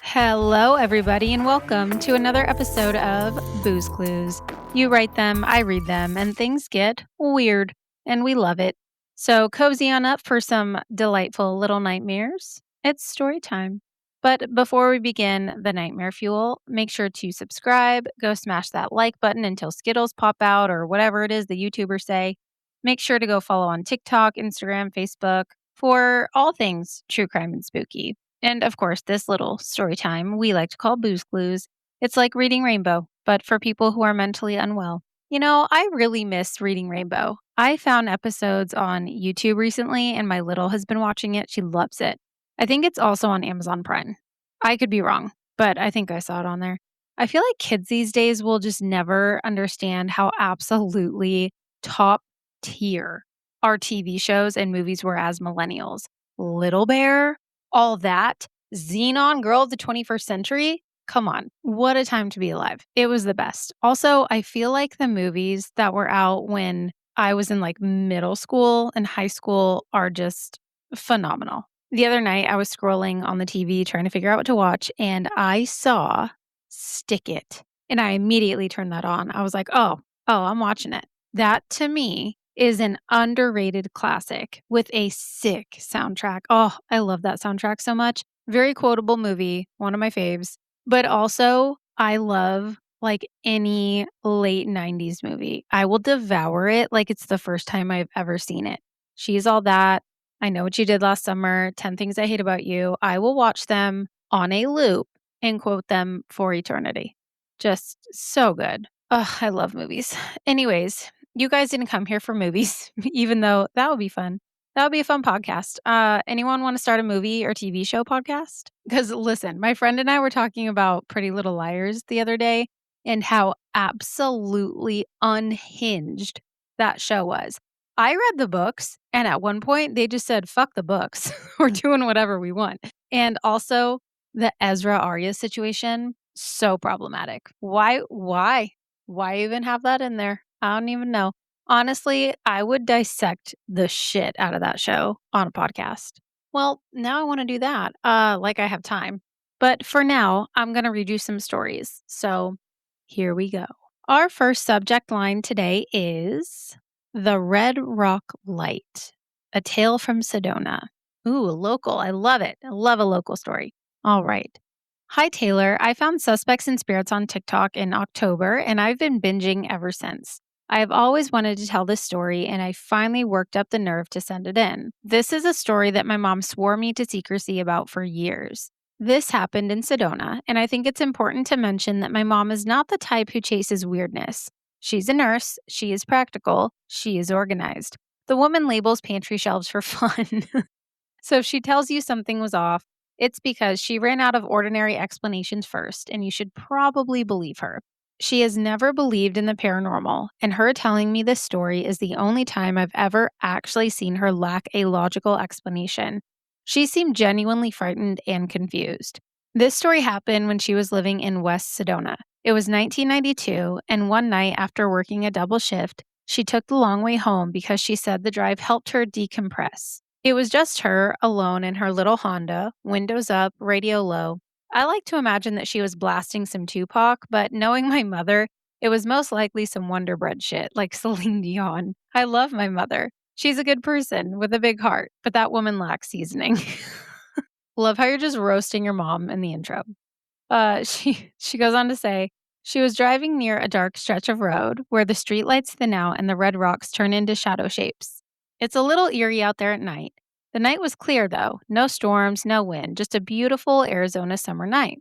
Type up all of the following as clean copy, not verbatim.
Hello, everybody, and welcome to another episode of Booze Clues. You write them, I read them, and things get weird, and we love it. So cozy on up for some delightful little nightmares. It's story time. But before we begin the nightmare fuel, make sure to subscribe, go smash that like button until Skittles pop out or whatever it is the YouTubers say. Make sure to go follow on TikTok, Instagram, Facebook for all things true crime and spooky. And of course, this little story time we like to call Booze Clues. It's like reading Rainbow, but for people who are mentally unwell. You know, I really miss reading Rainbow. I found episodes on YouTube recently, and my little has been watching it. She loves it. I think it's also on Amazon Prime. I could be wrong, but I think I saw it on there. I feel like kids these days will just never understand how absolutely top tier our TV shows and movies were as millennials. Little Bear, all that. Xenon Girl of the 21st Century. Come on. What a time to be alive. It was the best. Also, I feel like the movies that were out when I was in like middle school and high school are just phenomenal. The other night, I was scrolling on the TV trying to figure out what to watch, and I saw Stick It. And I immediately turned that on. I was like, oh, I'm watching it. That to me is an underrated classic with a sick soundtrack. Oh, I love that soundtrack so much. Very quotable movie, one of my faves. But also, I love like any late 90s movie. I will devour it like it's the first time I've ever seen it. She's All That. I Know What You Did Last Summer, 10 Things I Hate About You. I will watch them on a loop and quote them for eternity. Just so good. Ugh, I love movies. Anyways, you guys didn't come here for movies, even though that would be fun. That would be a fun podcast. Anyone want to start a movie or TV show podcast? Because listen, my friend and I were talking about Pretty Little Liars the other day and how absolutely unhinged that show was. I read the books, and at one point they just said, fuck the books. We're doing whatever we want. And also the Ezra Arya situation, so problematic. Why even have that in there? I don't even know. Honestly, I would dissect the shit out of that show on a podcast. Well, now I want to do that, like I have time. But for now, I'm going to read you some stories. So here we go. Our first subject line today is The Red Rock Light, a tale from Sedona. Ooh, local. I love it. I love a local story. All right. Hi, Taylor. I found Suspects and Spirits on TikTok in October, and I've been binging ever since. I have always wanted to tell this story, and I finally worked up the nerve to send it in. This is a story that my mom swore me to secrecy about for years. This happened in Sedona, and I think it's important to mention that my mom is not the type who chases weirdness. She's a nurse, she is practical, she is organized. The woman labels pantry shelves for fun. So if she tells you something was off, it's because she ran out of ordinary explanations first, and you should probably believe her. She has never believed in the paranormal, and her telling me this story is the only time I've ever actually seen her lack a logical explanation. She seemed genuinely frightened and confused. This story happened when she was living in West Sedona. It was 1992, and one night after working a double shift, she took the long way home because she said the drive helped her decompress. It was just her, alone in her little Honda, windows up, radio low. I like to imagine that she was blasting some Tupac, but knowing my mother, it was most likely some Wonder Bread shit, like Celine Dion. I love my mother. She's a good person with a big heart, but that woman lacks seasoning. Love how you're just roasting your mom in the intro. She goes on to say, she was driving near a dark stretch of road where the streetlights thin out and the red rocks turn into shadow shapes. It's a little eerie out there at night. The night was clear, though. No storms, no wind, just a beautiful Arizona summer night.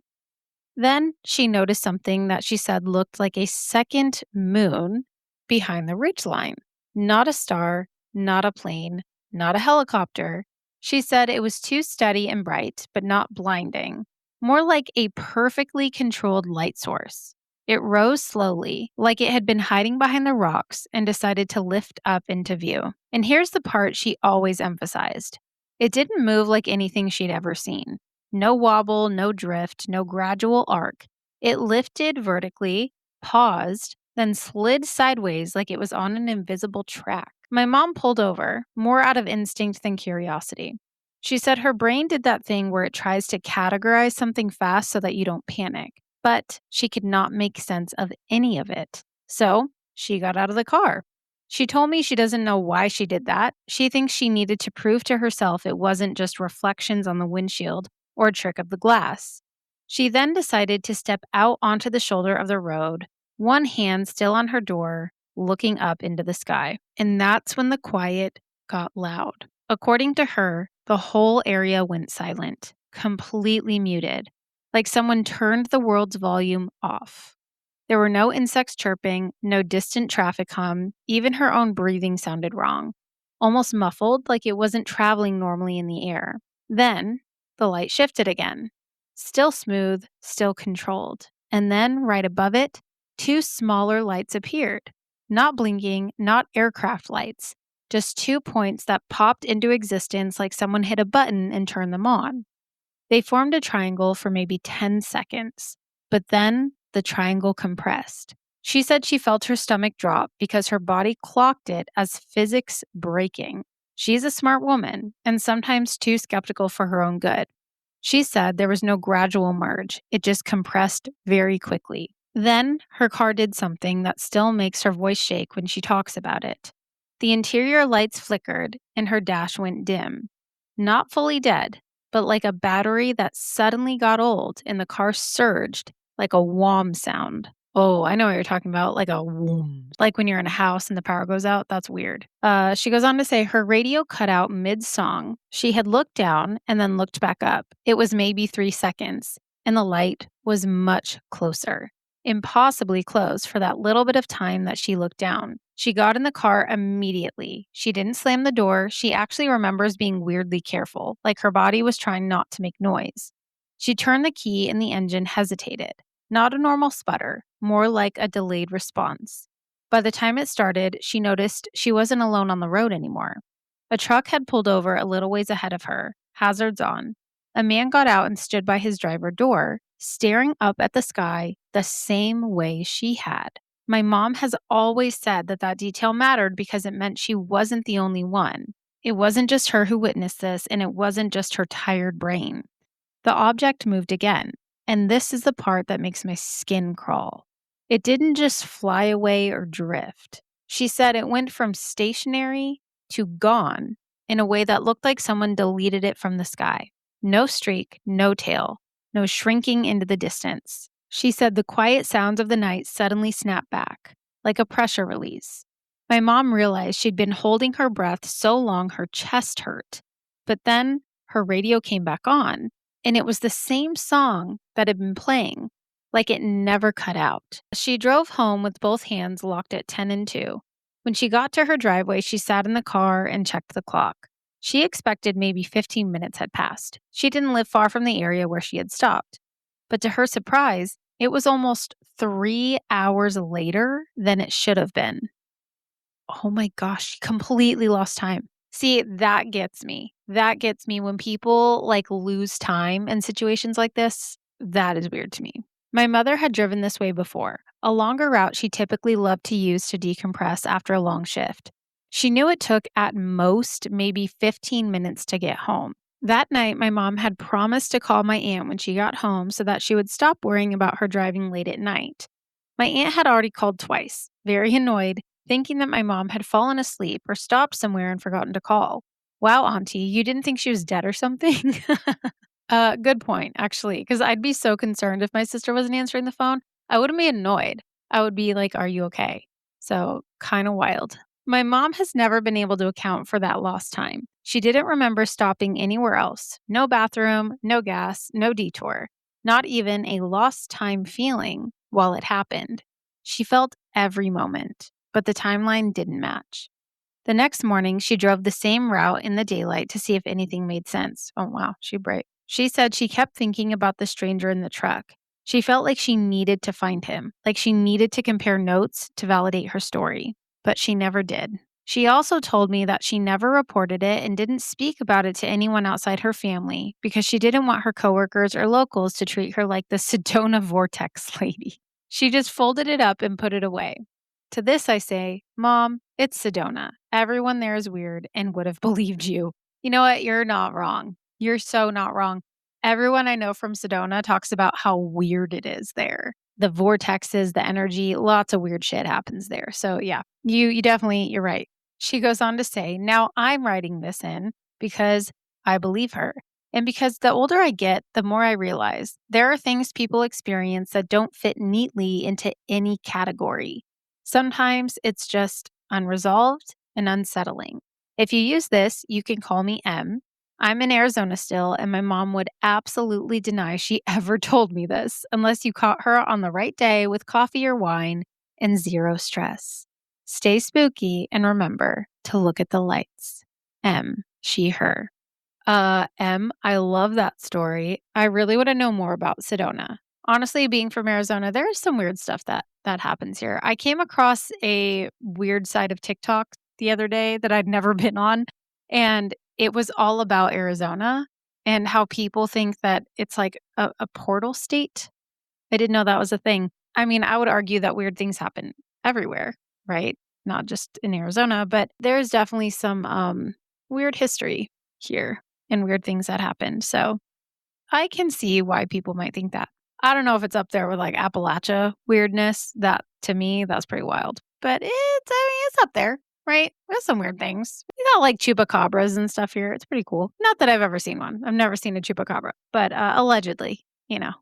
Then she noticed something that she said looked like a second moon behind the ridgeline. Not a star, not a plane, not a helicopter. She said it was too steady and bright, but not blinding. More like a perfectly controlled light source. It rose slowly, like it had been hiding behind the rocks, and decided to lift up into view. And here's the part she always emphasized. It didn't move like anything she'd ever seen. No wobble, no drift, no gradual arc. It lifted vertically, paused, then slid sideways like it was on an invisible track. My mom pulled over, more out of instinct than curiosity. She said her brain did that thing where it tries to categorize something fast so that you don't panic, but she could not make sense of any of it. So she got out of the car. She told me she doesn't know why she did that. She thinks she needed to prove to herself it wasn't just reflections on the windshield or a trick of the glass. She then decided to step out onto the shoulder of the road, one hand still on her door, looking up into the sky. And that's when the quiet got loud. According to her, the whole area went silent, completely muted, like someone turned the world's volume off. There were no insects chirping, no distant traffic hum, even her own breathing sounded wrong, almost muffled like it wasn't traveling normally in the air. Then, the light shifted again. Still smooth, still controlled. And then, right above it, two smaller lights appeared. Not blinking, not aircraft lights, just 2 points that popped into existence like someone hit a button and turned them on. They formed a triangle for maybe 10 seconds, but then the triangle compressed. She said she felt her stomach drop because her body clocked it as physics breaking. She's a smart woman and sometimes too skeptical for her own good. She said there was no gradual merge, it just compressed very quickly. Then her car did something that still makes her voice shake when she talks about it. The interior lights flickered and her dash went dim. Not fully dead, but like a battery that suddenly got old and the car surged like a whom sound. Oh, I know what you're talking about, like a whom. Like when you're in a house and the power goes out, that's weird. She goes on to say her radio cut out mid-song. She had looked down and then looked back up. It was maybe 3 seconds, and the light was much closer. Impossibly close for that little bit of time that she looked down. She got in the car immediately. She didn't slam the door. She actually remembers being weirdly careful, like her body was trying not to make noise. She turned the key and the engine hesitated. Not a normal sputter, more like a delayed response. By the time it started, she noticed she wasn't alone on the road anymore. A truck had pulled over a little ways ahead of her, hazards on. A man got out and stood by his driver door, staring up at the sky the same way she had. My mom has always said that detail mattered because it meant she wasn't the only one. It wasn't just her who witnessed this, and it wasn't just her tired brain. The object moved again, and this is the part that makes my skin crawl. It didn't just fly away or drift. She said it went from stationary to gone in a way that looked like someone deleted it from the sky. No streak, no tail, no shrinking into the distance. She said the quiet sounds of the night suddenly snapped back, like a pressure release. My mom realized she'd been holding her breath so long her chest hurt. But then her radio came back on, and it was the same song that had been playing, like it never cut out. She drove home with both hands locked at 10 and 2. When she got to her driveway, she sat in the car and checked the clock. She expected maybe 15 minutes had passed. She didn't live far from the area where she had stopped. But to her surprise, it was almost 3 hours later than it should have been. Oh my gosh, she completely lost time. See, that gets me. That gets me when people lose time in situations like this. That is weird to me. My mother had driven this way before, a longer route she typically loved to use to decompress after a long shift. She knew it took at most maybe 15 minutes to get home. That night, my mom had promised to call my aunt when she got home so that she would stop worrying about her driving late at night. My aunt had already called twice, very annoyed, thinking that my mom had fallen asleep or stopped somewhere and forgotten to call. Wow, Auntie, you didn't think she was dead or something? Good point, actually, because I'd be so concerned if my sister wasn't answering the phone. I wouldn't be annoyed. I would be like, are you okay? So, kind of wild. My mom has never been able to account for that lost time. She didn't remember stopping anywhere else. No bathroom, no gas, no detour. Not even a lost time feeling while it happened. She felt every moment, but the timeline didn't match. The next morning, she drove the same route in the daylight to see if anything made sense. Oh, wow, she brave. She said she kept thinking about the stranger in the truck. She felt like she needed to find him, like she needed to compare notes to validate her story, but she never did. She also told me that she never reported it and didn't speak about it to anyone outside her family because she didn't want her coworkers or locals to treat her like the Sedona vortex lady. She just folded it up and put it away. To this I say, Mom, it's Sedona. Everyone there is weird and would have believed you. You know what? You're not wrong. You're so not wrong. Everyone I know from Sedona talks about how weird it is there. The vortexes, the energy, lots of weird shit happens there. So yeah, you definitely, you're right. She goes on to say, now I'm writing this in because I believe her. And because the older I get, the more I realize there are things people experience that don't fit neatly into any category. Sometimes it's just unresolved and unsettling. If you use this, you can call me M. I'm in Arizona still, and my mom would absolutely deny she ever told me this unless you caught her on the right day with coffee or wine and zero stress. Stay spooky and remember to look at the lights. M, she, her. I love that story. I really want to know more about Sedona. Honestly, being from Arizona, there's some weird stuff that happens here. I came across a weird side of TikTok the other day that I'd never been on, and it was all about Arizona and how people think that it's like a portal state. I didn't know that was a thing. I mean, I would argue that weird things happen everywhere, right? Not just in Arizona, but there's definitely some weird history here and weird things that happened. So I can see why people might think that. I don't know if it's up there with like Appalachia weirdness. That to me, that's pretty wild. But it's up there, right? There's some weird things. We got like chupacabras and stuff here. It's pretty cool. Not that I've ever seen one. I've never seen a chupacabra, but allegedly,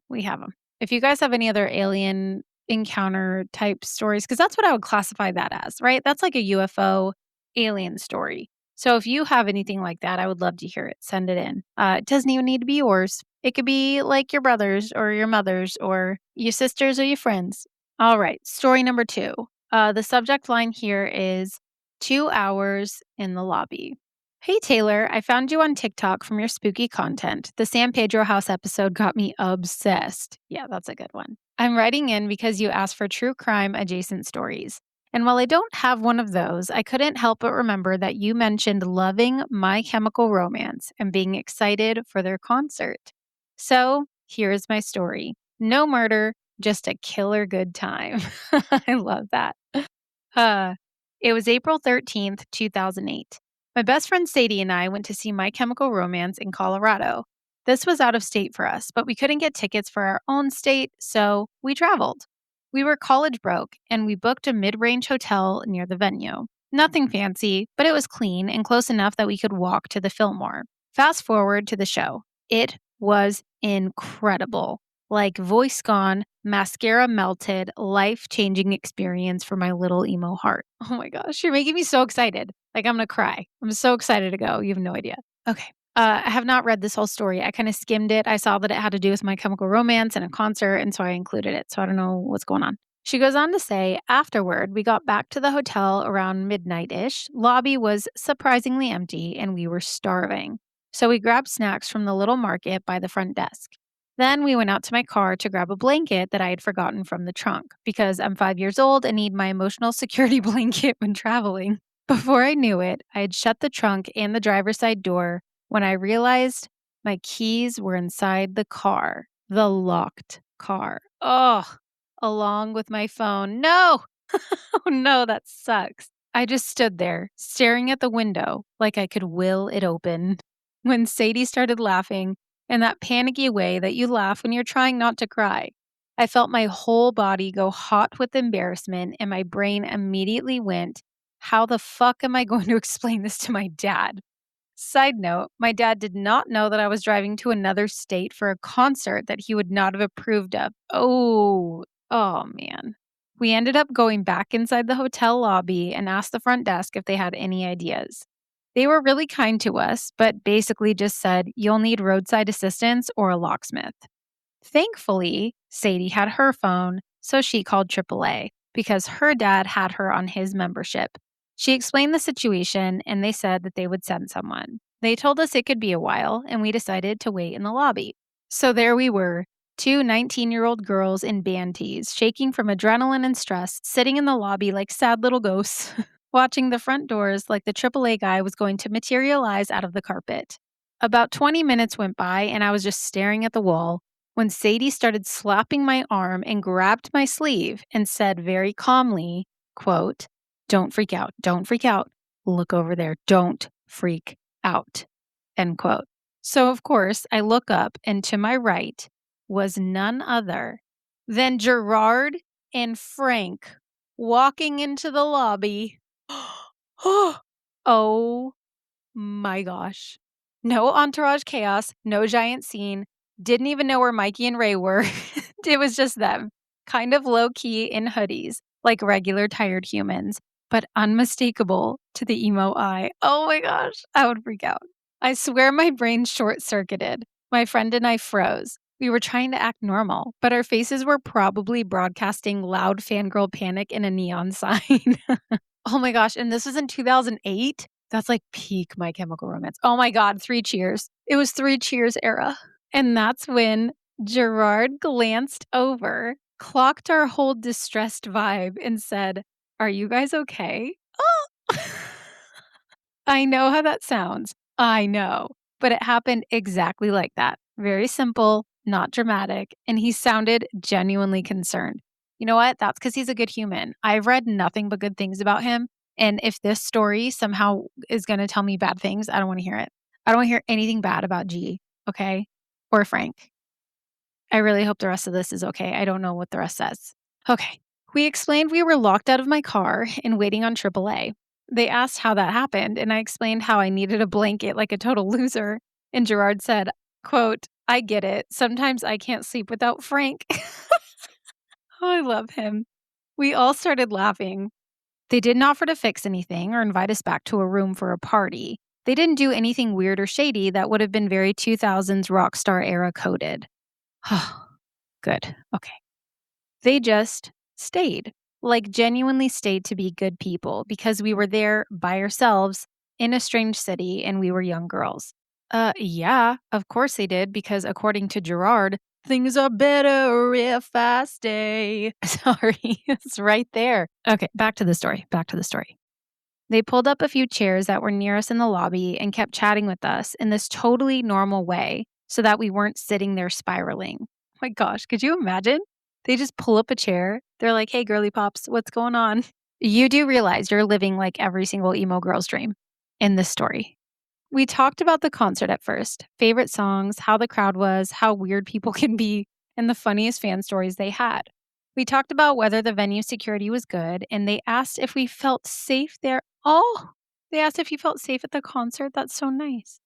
we have them. If you guys have any other alien encounter type stories, because that's what I would classify that as, right? That's like a UFO alien story. So if you have anything like that, I would love to hear it. Send it in. It doesn't even need to be yours. It could be like your brothers or your mothers or your sisters or your friends. All right. Story number 2. The subject line here is 2 hours in the lobby. Hey, Taylor, I found you on TikTok from your spooky content. The San Pedro House episode got me obsessed. Yeah, that's a good one. I'm writing in because you asked for true crime adjacent stories. And while I don't have one of those, I couldn't help but remember that you mentioned loving My Chemical Romance and being excited for their concert. So here's my story. No murder, just a killer good time. I love that. Uh, it was April 13th, 2008. My best friend Sadie and I went to see My Chemical Romance in Colorado. This was out of state for us, but we couldn't get tickets for our own state, so we traveled. We were college broke, and we booked a mid range hotel near the venue. Nothing fancy, but it was clean and close enough that we could walk to the Fillmore. Fast forward to the show. It was incredible. Like voice gone, mascara melted, life changing experience for my little emo heart. Oh my gosh, you're making me so excited. Like I'm gonna cry. I'm so excited to go. You have no idea. Okay. I have not read this whole story. I kind of skimmed it. I saw that it had to do with My Chemical Romance and a concert, and so I included it. So I don't know what's going on. She goes on to say, afterward, we got back to the hotel around midnight ish. Lobby was surprisingly empty, and we were starving. So we grabbed snacks from the little market by the front desk. Then we went out to my car to grab a blanket that I had forgotten from the trunk because I'm 5 years old and need my emotional security blanket when traveling. Before I knew it, I had shut the trunk and the driver's side door when I realized my keys were inside the car, the locked car. Oh, along with my phone. No! Oh no, that sucks. I just stood there, staring at the window like I could will it open. When Sadie started laughing in that panicky way that you laugh when you're trying not to cry, I felt my whole body go hot with embarrassment, and my brain immediately went, how the fuck am I going to explain this to my dad? Side note, my dad did not know that I was driving to another state for a concert that he would not have approved of. Oh man. We ended up going back inside the hotel lobby and asked the front desk if they had any ideas. They were really kind to us, but basically just said, you'll need roadside assistance or a locksmith. Thankfully, Sadie had her phone, so she called AAA because her dad had her on his membership. She explained the situation and they said that they would send someone. They told us it could be a while, and we decided to wait in the lobby. So there we were, two 19-year-old girls in band tees, shaking from adrenaline and stress, sitting in the lobby like sad little ghosts, watching the front doors like the AAA guy was going to materialize out of the carpet. About 20 minutes went by, and I was just staring at the wall, when Sadie started slapping my arm and grabbed my sleeve and said very calmly, quote, "Don't freak out. Don't freak out. Look over there. Don't freak out." End quote. So, of course, I look up, and to my right was none other than Gerard and Frank walking into the lobby. Oh my gosh. No entourage chaos, no giant scene. Didn't even know where Mikey and Ray were. It was just them, kind of low key in hoodies, like regular tired humans, but unmistakable to the emo eye. Oh my gosh, I would freak out. I swear my brain short circuited. My friend and I froze. We were trying to act normal, but our faces were probably broadcasting loud fangirl panic in a neon sign. Oh my gosh, and this was in 2008? That's like peak My Chemical Romance. Oh my god, 3 Cheers. It was 3 Cheers era. And that's when Gerard glanced over, clocked our whole distressed vibe, and said, "Are you guys okay?" Oh! I know how that sounds. I know. But it happened exactly like that. Very simple, not dramatic, and he sounded genuinely concerned. You know what? That's because he's a good human. I've read nothing but good things about him. And if this story somehow is going to tell me bad things, I don't want to hear it. I don't want to hear anything bad about G, okay? Or Frank. I really hope the rest of this is okay. I don't know what the rest says. Okay. We explained we were locked out of my car and waiting on AAA. They asked how that happened, and I explained how I needed a blanket like a total loser. And Gerard said, quote, "I get it. Sometimes I can't sleep without Frank." Oh, I love him. We all started laughing. They didn't offer to fix anything or invite us back to a room for a party. They didn't do anything weird or shady that would have been very 2000s rock star era coded. Good. Okay. They just stayed, like genuinely stayed to be good people because we were there by ourselves in a strange city and we were young girls. Yeah, of course they did because according to Gerard, things are better if I stay. Sorry, it's right there. Okay, back to the story. Back to the story. They pulled up a few chairs that were near us in the lobby and kept chatting with us in this totally normal way so that we weren't sitting there spiraling. Oh my gosh, could you imagine? They just pull up a chair. They're like, "Hey, girly pops, what's going on?" You do realize you're living like every single emo girl's dream in this story. We talked about the concert at first, favorite songs, how the crowd was, how weird people can be, and the funniest fan stories they had. We talked about whether the venue security was good, and they asked if we felt safe there. Oh, they asked if you felt safe at the concert. That's so nice.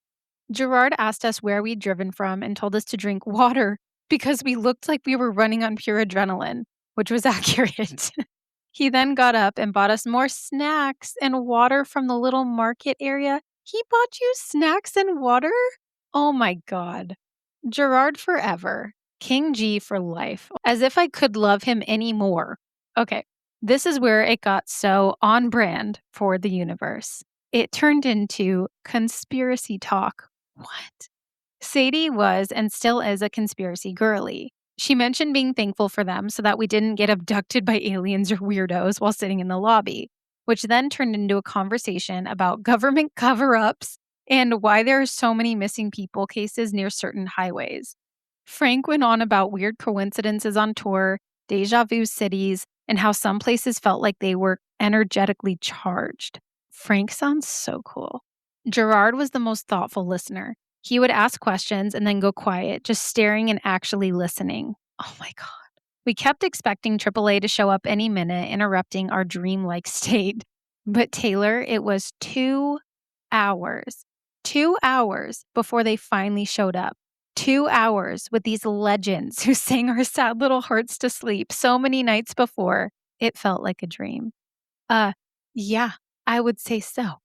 Gerard asked us where we'd driven from and told us to drink water because we looked like we were running on pure adrenaline, which was accurate. He then got up and bought us more snacks and water from the little market area. He bought you snacks and water? Oh my God. Gerard forever. King G for life. As if I could love him any more. Okay, this is where it got so on brand for the universe. It turned into conspiracy talk. What? Sadie was and still is a conspiracy girly. She mentioned being thankful for them so that we didn't get abducted by aliens or weirdos while sitting in the lobby, which then turned into a conversation about government cover ups and why there are so many missing people cases near certain highways. Frank went on about weird coincidences on tour, deja vu cities, and how some places felt like they were energetically charged. Frank sounds so cool. Gerard was the most thoughtful listener. He would ask questions and then go quiet, just staring and actually listening. Oh my God. We kept expecting AAA to show up any minute, interrupting our dreamlike state. But Taylor, it was 2 hours. 2 hours before they finally showed up. 2 hours with these legends who sang our sad little hearts to sleep so many nights before. It felt like a dream. Yeah, I would say so.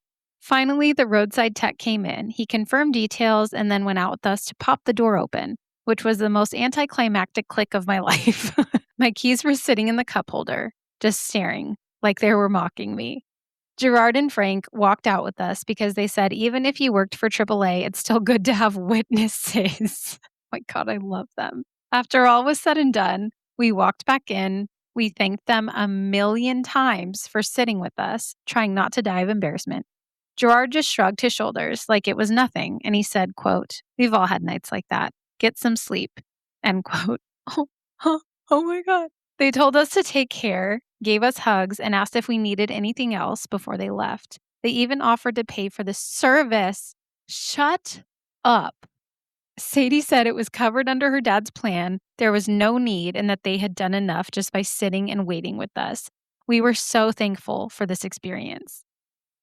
Finally, the roadside tech came in. He confirmed details and then went out with us to pop the door open, which was the most anticlimactic click of my life. My keys were sitting in the cup holder, just staring like they were mocking me. Gerard and Frank walked out with us because they said even if you worked for AAA, it's still good to have witnesses. My God, I love them. After all was said and done, we walked back in. We thanked them a million times for sitting with us, trying not to die of embarrassment. Gerard just shrugged his shoulders like it was nothing, and he said, quote, "We've all had nights like that. Get some sleep." End quote. Oh, huh, oh my God. They told us to take care, gave us hugs, and asked if we needed anything else before they left. They even offered to pay for the service. Shut up. Sadie said it was covered under her dad's plan. There was no need and that they had done enough just by sitting and waiting with us. We were so thankful for this experience.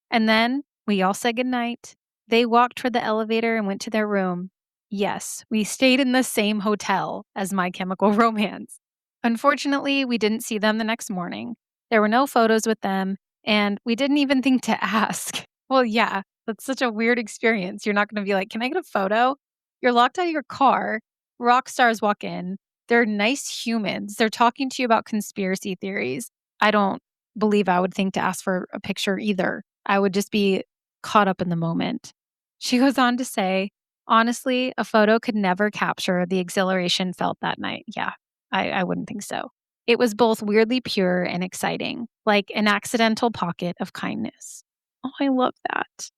And then we all said goodnight. They walked toward the elevator and went to their room. Yes, we stayed in the same hotel as My Chemical Romance. Unfortunately, we didn't see them the next morning. There were no photos with them, and we didn't even think to ask. Well, yeah, that's such a weird experience. You're not going to be like, can I get a photo? You're locked out of your car. Rock stars walk in. They're nice humans. They're talking to you about conspiracy theories. I don't believe I would think to ask for a picture either. I would just be caught up in the moment. She goes on to say, honestly, a photo could never capture the exhilaration felt that night. Yeah, I wouldn't think so. It was both weirdly pure and exciting, like an accidental pocket of kindness. Oh, I love that.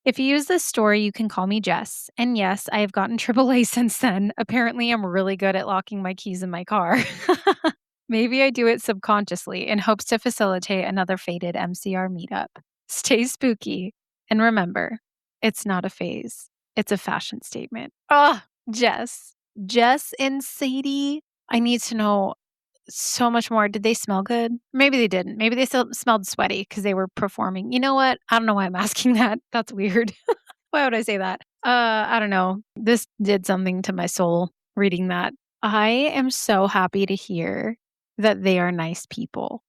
If you use this story, you can call me Jess. And yes, I have gotten AAA since then. Apparently, I'm really good at locking my keys in my car. Maybe I do it subconsciously in hopes to facilitate another fated MCR meetup. Stay spooky. And remember, it's not a phase, it's a fashion statement. Ah, Jess. Jess and Sadie. I need to know so much more. Did they smell good? Maybe they didn't. Maybe they still smelled sweaty because they were performing. You know what? I don't know why I'm asking that. That's weird. Why would I say that? I don't know. This did something to my soul reading that. I am so happy to hear that they are nice people.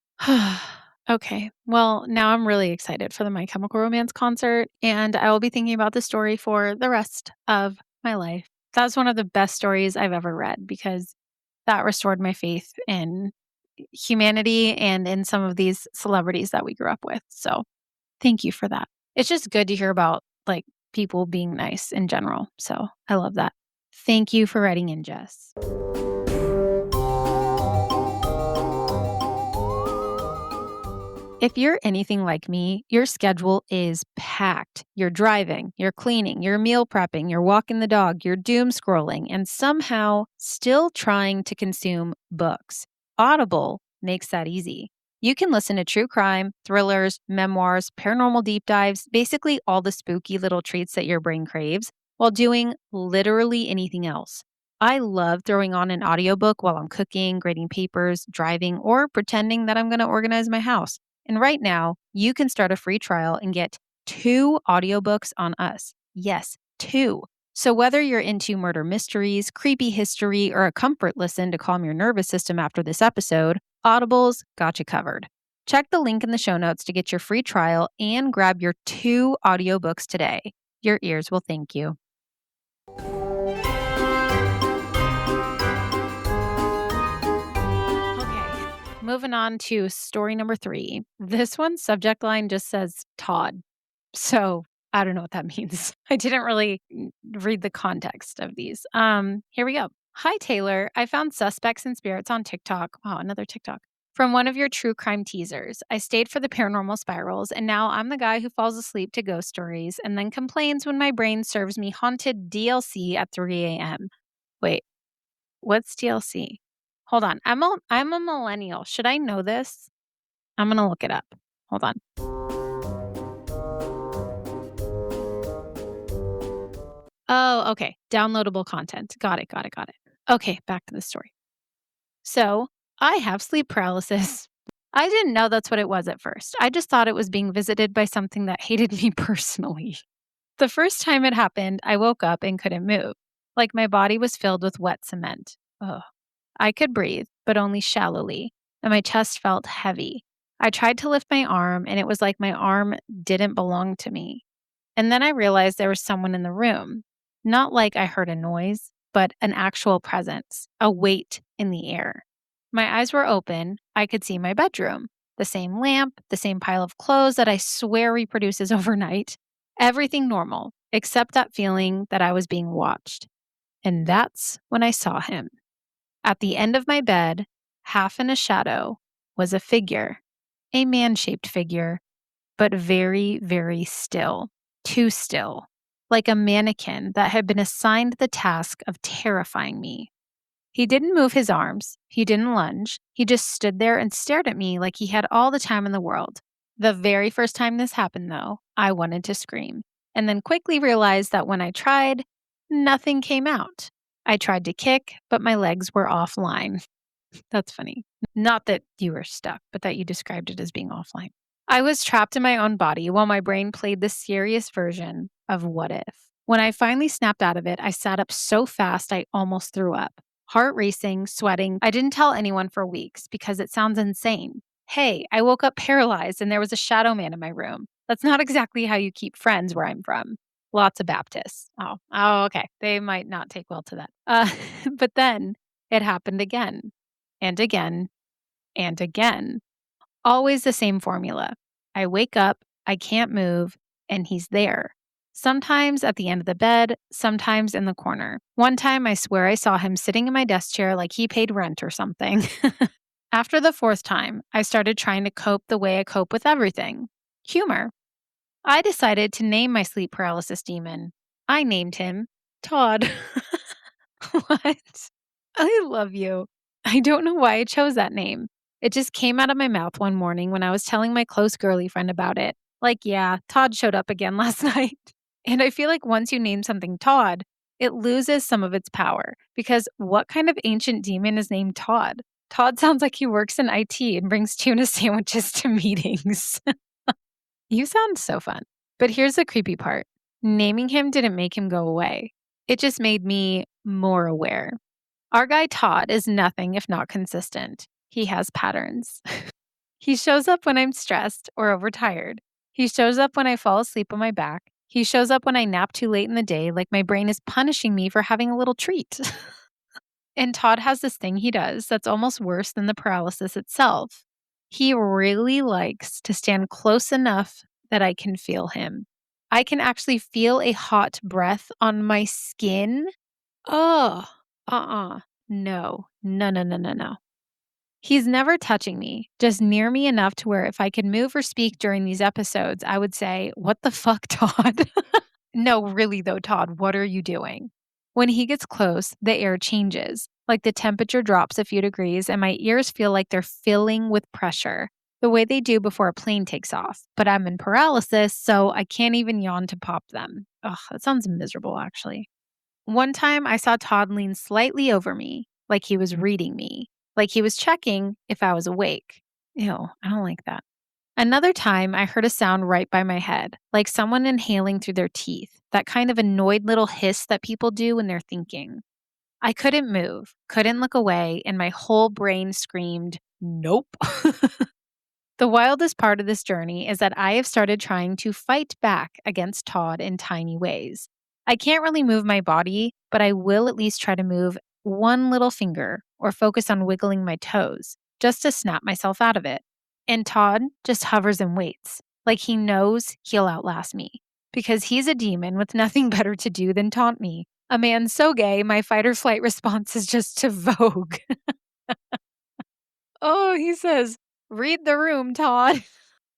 Okay. Well, now I'm really excited for the My Chemical Romance concert, and I will be thinking about the story for the rest of my life. That's one of the best stories I've ever read because that restored my faith in humanity and in some of these celebrities that we grew up with. So thank you for that. It's just good to hear about like people being nice in general. So I love that. Thank you for writing in, Jess. If you're anything like me, your schedule is packed. You're driving, you're cleaning, you're meal prepping, you're walking the dog, you're doom scrolling, and somehow still trying to consume books. Audible makes that easy. You can listen to true crime, thrillers, memoirs, paranormal deep dives, basically all the spooky little treats that your brain craves, while doing literally anything else. I love throwing on an audiobook while I'm cooking, grading papers, driving, or pretending that I'm going to organize my house. And right now, you can start a free trial and get 2 audiobooks on us. Yes, 2. So whether you're into murder mysteries, creepy history, or a comfort listen to calm your nervous system after this episode, Audible's got you covered. Check the link in the show notes to get your free trial and grab your 2 audiobooks today. Your ears will thank you. Moving on to story number 3. This one's subject line just says Todd. So I don't know what that means. I didn't really read the context of these. Here we go. Hi, Taylor. I found Suspects and Spirits on TikTok. Wow, another TikTok. From one of your true crime teasers. I stayed for the paranormal spirals, and now I'm the guy who falls asleep to ghost stories and then complains when my brain serves me haunted DLC at 3 a.m. Wait, what's DLC? Hold on. I'm a millennial. Should I know this? I'm going to look it up. Hold on. Oh, okay. Downloadable content. Got it. Okay, back to the story. So, I have sleep paralysis. I didn't know that's what it was at first. I just thought it was being visited by something that hated me personally. The first time it happened, I woke up and couldn't move, like my body was filled with wet cement. Ugh. I could breathe, but only shallowly, and my chest felt heavy. I tried to lift my arm, and it was like my arm didn't belong to me. And then I realized there was someone in the room. Not like I heard a noise, but an actual presence, a weight in the air. My eyes were open. I could see my bedroom, the same lamp, the same pile of clothes that I swear reproduces overnight. Everything normal, except that feeling that I was being watched. And that's when I saw him. At the end of my bed, half in a shadow, was a figure, a man-shaped figure, but very, very still, too still, like a mannequin that had been assigned the task of terrifying me. He didn't move his arms. He didn't lunge. He just stood there and stared at me like he had all the time in the world. The very first time this happened, though, I wanted to scream, and then quickly realized that when I tried, nothing came out. I tried to kick, but my legs were offline. That's funny. Not that you were stuck, but that you described it as being offline. I was trapped in my own body while my brain played the serious version of what if. When I finally snapped out of it, I sat up so fast I almost threw up. Heart racing, sweating. I didn't tell anyone for weeks because it sounds insane. Hey, I woke up paralyzed and there was a shadow man in my room. That's not exactly how you keep friends where I'm from. Lots of Baptists. Oh, okay. They might not take well to that. But then it happened again and again and again. Always the same formula. I wake up, I can't move, and he's there. Sometimes at the end of the bed, sometimes in the corner. One time, I swear I saw him sitting in my desk chair like he paid rent or something. After the fourth time, I started trying to cope the way I cope with everything humor. I decided to name my sleep paralysis demon. I named him Todd. What? I love you. I don't know why I chose that name. It just came out of my mouth one morning when I was telling my close girly friend about it. Like, yeah, Todd showed up again last night. And I feel like once you name something Todd, it loses some of its power. Because what kind of ancient demon is named Todd? Todd sounds like he works in IT and brings tuna sandwiches to meetings. You sound so fun. But here's the creepy part. Naming him didn't make him go away. It just made me more aware. Our guy Todd is nothing if not consistent. He has patterns. He shows up when I'm stressed or overtired. He shows up when I fall asleep on my back. He shows up when I nap too late in the day, like my brain is punishing me for having a little treat. And Todd has this thing he does that's almost worse than the paralysis itself. He really likes to stand close enough that I can feel him. I can actually feel a hot breath on my skin. Oh, no, no, no, no, no, no. He's never touching me, just near me enough to where if I could move or speak during these episodes, I would say, "What the fuck, Todd?" No, really though, Todd, what are you doing? When he gets close, the air changes. Like the temperature drops a few degrees and my ears feel like they're filling with pressure, the way they do before a plane takes off. But I'm in paralysis, so I can't even yawn to pop them. Ugh, that sounds miserable, actually. One time I saw Todd lean slightly over me, like he was reading me, like he was checking if I was awake. Ew, I don't like that. Another time I heard a sound right by my head, like someone inhaling through their teeth, that kind of annoyed little hiss that people do when they're thinking. I couldn't move, couldn't look away, and my whole brain screamed, nope. The wildest part of this journey is that I have started trying to fight back against Todd in tiny ways. I can't really move my body, but I will at least try to move one little finger or focus on wiggling my toes just to snap myself out of it. And Todd just hovers and waits, like he knows he'll outlast me because he's a demon with nothing better to do than taunt me. A man so gay, my fight or flight response is just to vogue. Oh, he says, read the room, Todd.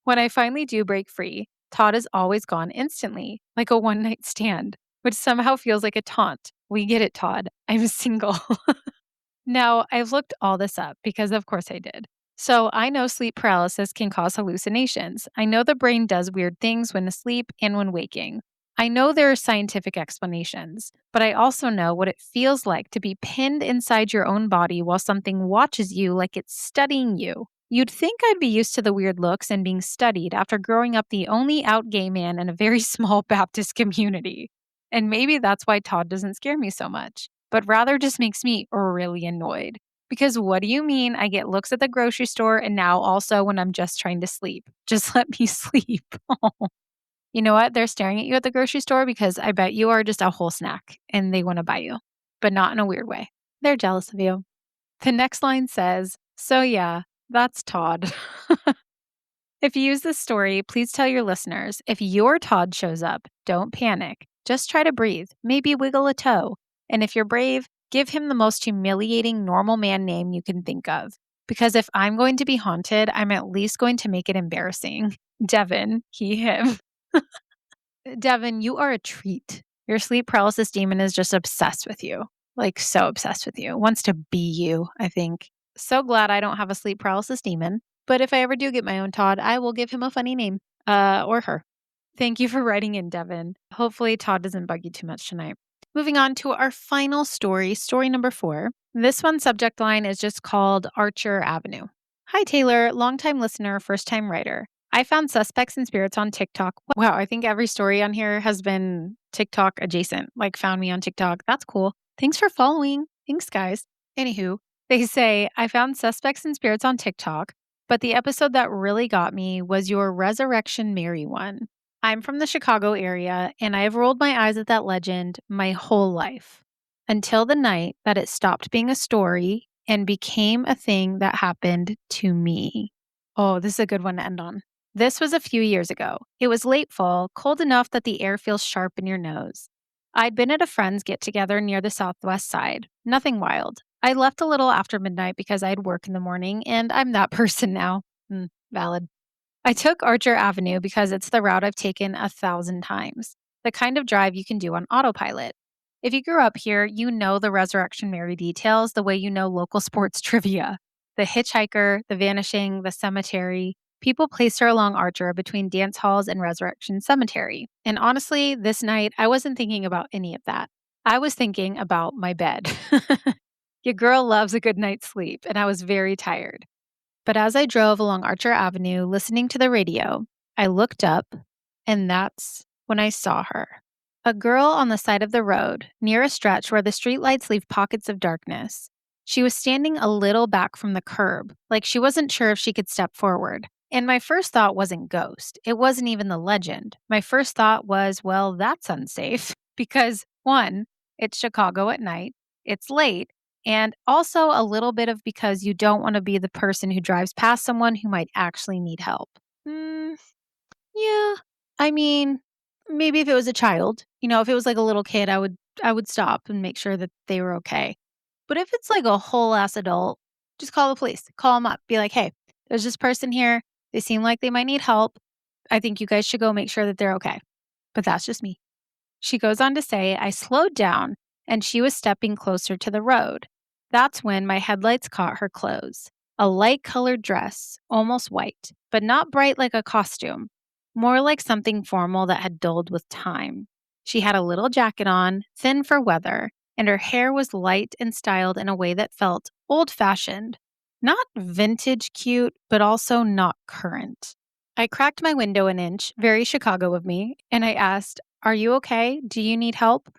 When I finally do break free, Todd is always gone instantly, like a one night stand, which somehow feels like a taunt. We get it, Todd. I'm single. Now, I've looked all this up because, of course, I did. So I know sleep paralysis can cause hallucinations. I know the brain does weird things when asleep and when waking. I know there are scientific explanations, but I also know what it feels like to be pinned inside your own body while something watches you like it's studying you. You'd think I'd be used to the weird looks and being studied after growing up the only out gay man in a very small Baptist community. And maybe that's why Todd doesn't scare me so much, but rather just makes me really annoyed. Because what do you mean I get looks at the grocery store and now also when I'm just trying to sleep? Just let me sleep. You know what? They're staring at you at the grocery store because I bet you are just a whole snack and they want to buy you, but not in a weird way. They're jealous of you. The next line says, so yeah, that's Todd. If you use this story, please tell your listeners if your Todd shows up, don't panic. Just try to breathe, maybe wiggle a toe. And if you're brave, give him the most humiliating normal man name you can think of. Because if I'm going to be haunted, I'm at least going to make it embarrassing. Devin, he, him. Devin, you are a treat. Your sleep paralysis demon is just obsessed with you. Like, so obsessed with you, wants to be you, I think. So glad I don't have a sleep paralysis demon. But if I ever do get my own Todd, I will give him a funny name, or her. Thank you for writing in, Devin. Hopefully, Todd doesn't bug you too much tonight. Moving on to our final story, story number 4. This one's subject line is just called Archer Avenue. Hi, Taylor, longtime listener, first time writer. I found Suspects and Spirits on TikTok. Wow, I think every story on here has been TikTok adjacent, like found me on TikTok. That's cool. Thanks for following. Thanks, guys. Anywho, they say, I found Suspects and Spirits on TikTok, but the episode that really got me was your Resurrection Mary one. I'm from the Chicago area, and I have rolled my eyes at that legend my whole life until the night that it stopped being a story and became a thing that happened to me. Oh, this is a good one to end on. This was a few years ago. It was late fall, cold enough that the air feels sharp in your nose. I'd been at a friend's get together near the southwest side. Nothing wild. I left a little after midnight because I had work in the morning, and I'm that person now. Valid. I took Archer Avenue because it's the route I've taken 1,000 times, the kind of drive you can do on autopilot. If you grew up here, you know the Resurrection Mary details the way you know local sports trivia. The hitchhiker, the vanishing, the cemetery. People place her along Archer between dance halls and Resurrection Cemetery. And honestly, this night, I wasn't thinking about any of that. I was thinking about my bed. Your girl loves a good night's sleep, and I was very tired. But as I drove along Archer Avenue listening to the radio, I looked up, and that's when I saw her. A girl on the side of the road, near a stretch where the streetlights leave pockets of darkness. She was standing a little back from the curb, like she wasn't sure if she could step forward. And my first thought wasn't ghost. It wasn't even the legend. My first thought was, well, that's unsafe. Because, one, it's Chicago at night, it's late, and also a little bit of because you don't want to be the person who drives past someone who might actually need help. Yeah. I mean, maybe if it was a child, if it was like a little kid, I would stop and make sure that they were okay. But if it's like a whole ass adult, just call the police. Call them up. Be like, "Hey, there's this person here. They seem like they might need help. I think you guys should go make sure that they're okay." But that's just me. She goes on to say, I slowed down and she was stepping closer to the road. That's when my headlights caught her clothes. A light colored dress, almost white, but not bright like a costume, more like something formal that had dulled with time. She had a little jacket on, thin for weather, and her hair was light and styled in a way that felt old fashioned. Not vintage cute, but also not current. I cracked my window an inch, very Chicago of me, and I asked, Are you okay? Do you need help?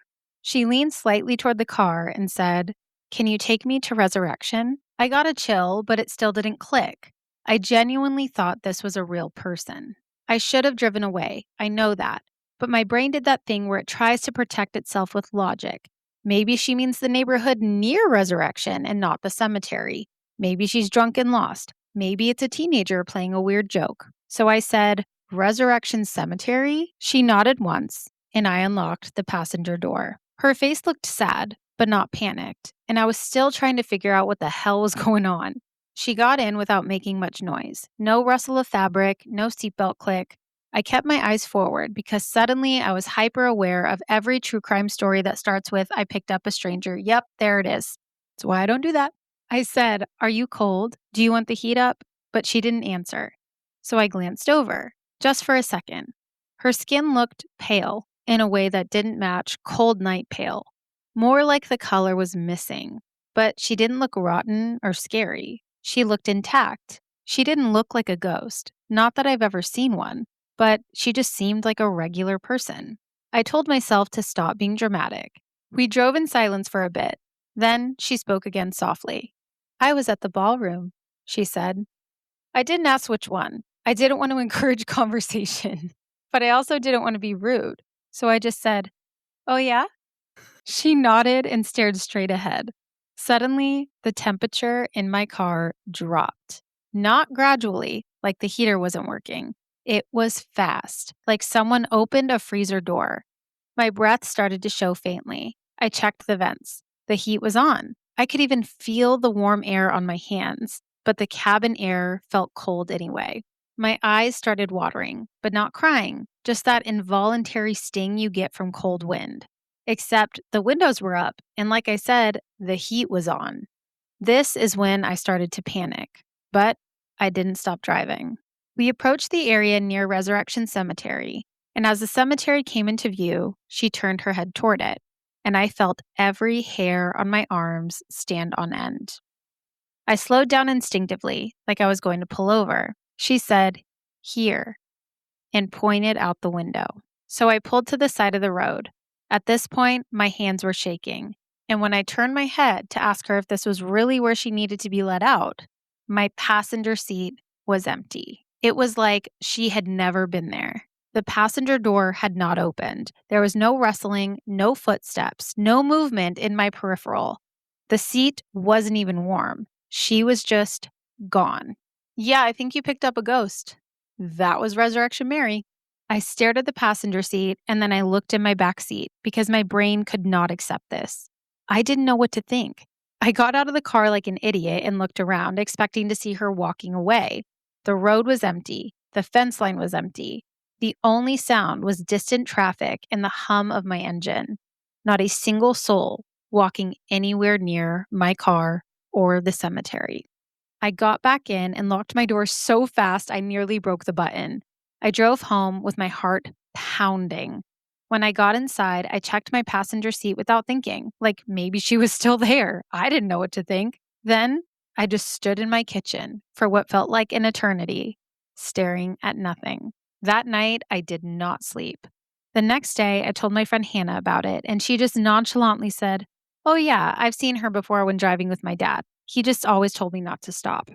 She leaned slightly toward the car and said, Can you take me to Resurrection? I got a chill, but it still didn't click. I genuinely thought this was a real person. I should have driven away. I know that. But my brain did that thing where it tries to protect itself with logic. Maybe she means the neighborhood near Resurrection and not the cemetery. Maybe she's drunk and lost. Maybe it's a teenager playing a weird joke. So I said, Resurrection Cemetery? She nodded once, and I unlocked the passenger door. Her face looked sad, but not panicked, and I was still trying to figure out what the hell was going on. She got in without making much noise. No rustle of fabric, no seatbelt click. I kept my eyes forward because suddenly I was hyper aware of every true crime story that starts with, I picked up a stranger. Yep, there it is. That's why I don't do that. I said, Are you cold? Do you want the heat up? But she didn't answer. So I glanced over, just for a second. Her skin looked pale in a way that didn't match cold night pale. More like the color was missing. But she didn't look rotten or scary. She looked intact. She didn't look like a ghost. Not that I've ever seen one, but she just seemed like a regular person. I told myself to stop being dramatic. We drove in silence for a bit. Then she spoke again softly. I was at the ballroom, she said. I didn't ask which one. I didn't want to encourage conversation, but I also didn't want to be rude. So I just said, Oh, yeah? She nodded and stared straight ahead. Suddenly, the temperature in my car dropped. Not gradually, like the heater wasn't working. It was fast, like someone opened a freezer door. My breath started to show faintly. I checked the vents. The heat was on. I could even feel the warm air on my hands, but the cabin air felt cold anyway. My eyes started watering, but not crying, just that involuntary sting you get from cold wind. except the windows were up. And like I said, the heat was on. This is when I started to panic, but I didn't stop driving. We approached the area near Resurrection Cemetery, and as the cemetery came into view, she turned her head toward it, and I felt every hair on my arms stand on end. I slowed down instinctively, like I was going to pull over. She said, "Here," and pointed out the window. So I pulled to the side of the road. At this point, my hands were shaking. And when I turned my head to ask her if this was really where she needed to be let out, my passenger seat was empty. It was like she had never been there. The passenger door had not opened. There was no rustling, no footsteps, no movement in my peripheral. The seat wasn't even warm. She was just gone. Yeah, I think you picked up a ghost. That was Resurrection Mary. I stared at the passenger seat and then I looked in my back seat because my brain could not accept this. I didn't know what to think. I got out of the car like an idiot and looked around, expecting to see her walking away. The road was empty. The fence line was empty. The only sound was distant traffic and the hum of my engine. Not a single soul walking anywhere near my car or the cemetery. I got back in and locked my door so fast I nearly broke the button. I drove home with my heart pounding. When I got inside, I checked my passenger seat without thinking, like maybe she was still there. I didn't know what to think. Then I just stood in my kitchen for what felt like an eternity, staring at nothing. That night, I did not sleep. The next day, I told my friend Hannah about it, and she just nonchalantly said, "Oh, yeah, I've seen her before when driving with my dad. He just always told me not to stop."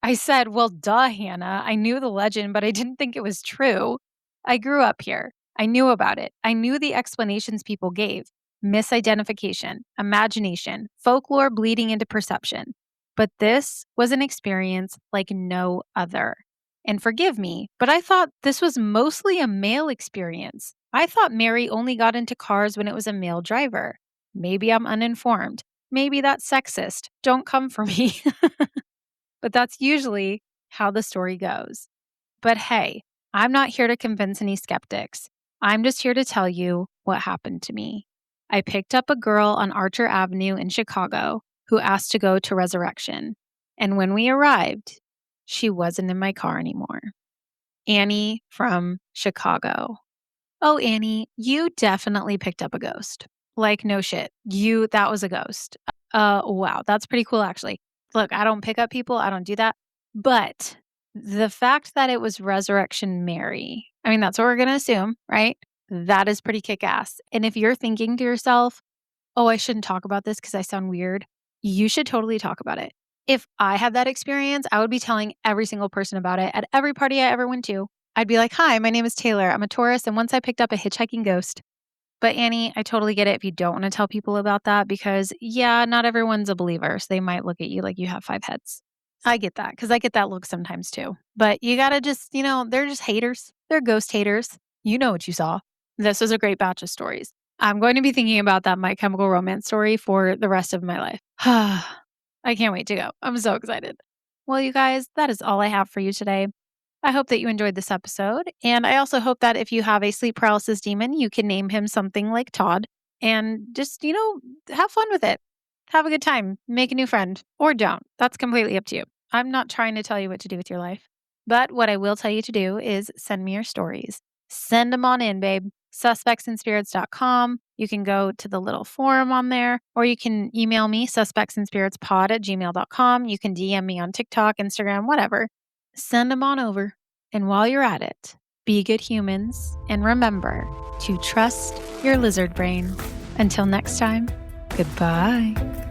I said, "Well, duh, Hannah. I knew the legend, but I didn't think it was true. I grew up here. I knew about it. I knew the explanations people gave: misidentification, imagination, folklore bleeding into perception. But this was an experience like no other. And forgive me, but I thought this was mostly a male experience. I thought Mary only got into cars when it was a male driver. Maybe I'm uninformed. Maybe that's sexist. Don't come for me." But that's usually how the story goes. But hey, I'm not here to convince any skeptics. I'm just here to tell you what happened to me. I picked up a girl on Archer Avenue in Chicago who asked to go to Resurrection. And when we arrived, she wasn't in my car anymore. Annie from Chicago. Oh, Annie, you definitely picked up a ghost. Like, no shit. That was a ghost. Wow, that's pretty cool, actually. Look, I don't pick up people, I don't do that. But the fact that it was Resurrection Mary, I mean, that's what we're going to assume, right? That is pretty kick ass. And if you're thinking to yourself, "Oh, I shouldn't talk about this because I sound weird," you should totally talk about it. If I had that experience, I would be telling every single person about it at every party I ever went to. I'd be like, "Hi, my name is Taylor. I'm a tourist, and once I picked up a hitchhiking ghost." But Annie, I totally get it if you don't want to tell people about that because, yeah, not everyone's a believer. So they might look at you like you have 5 heads. I get that because I get that look sometimes too. But you got to just, they're just haters. They're ghost haters. You know what you saw. This was a great batch of stories. I'm going to be thinking about that My Chemical Romance story for the rest of my life. I can't wait to go. I'm so excited. Well, you guys, that is all I have for you today. I hope that you enjoyed this episode. And I also hope that if you have a sleep paralysis demon, you can name him something like Todd and just, have fun with it. Have a good time. Make a new friend or don't. That's completely up to you. I'm not trying to tell you what to do with your life. But what I will tell you to do is send me your stories. Send them on in, babe. Suspectsandspirits.com. You can go to the little forum on there, or you can email me, suspectsandspiritspod@gmail.com. You can DM me on TikTok, Instagram, whatever. Send them on over. And while you're at it, be good humans and remember to trust your lizard brain. Until next time, goodbye.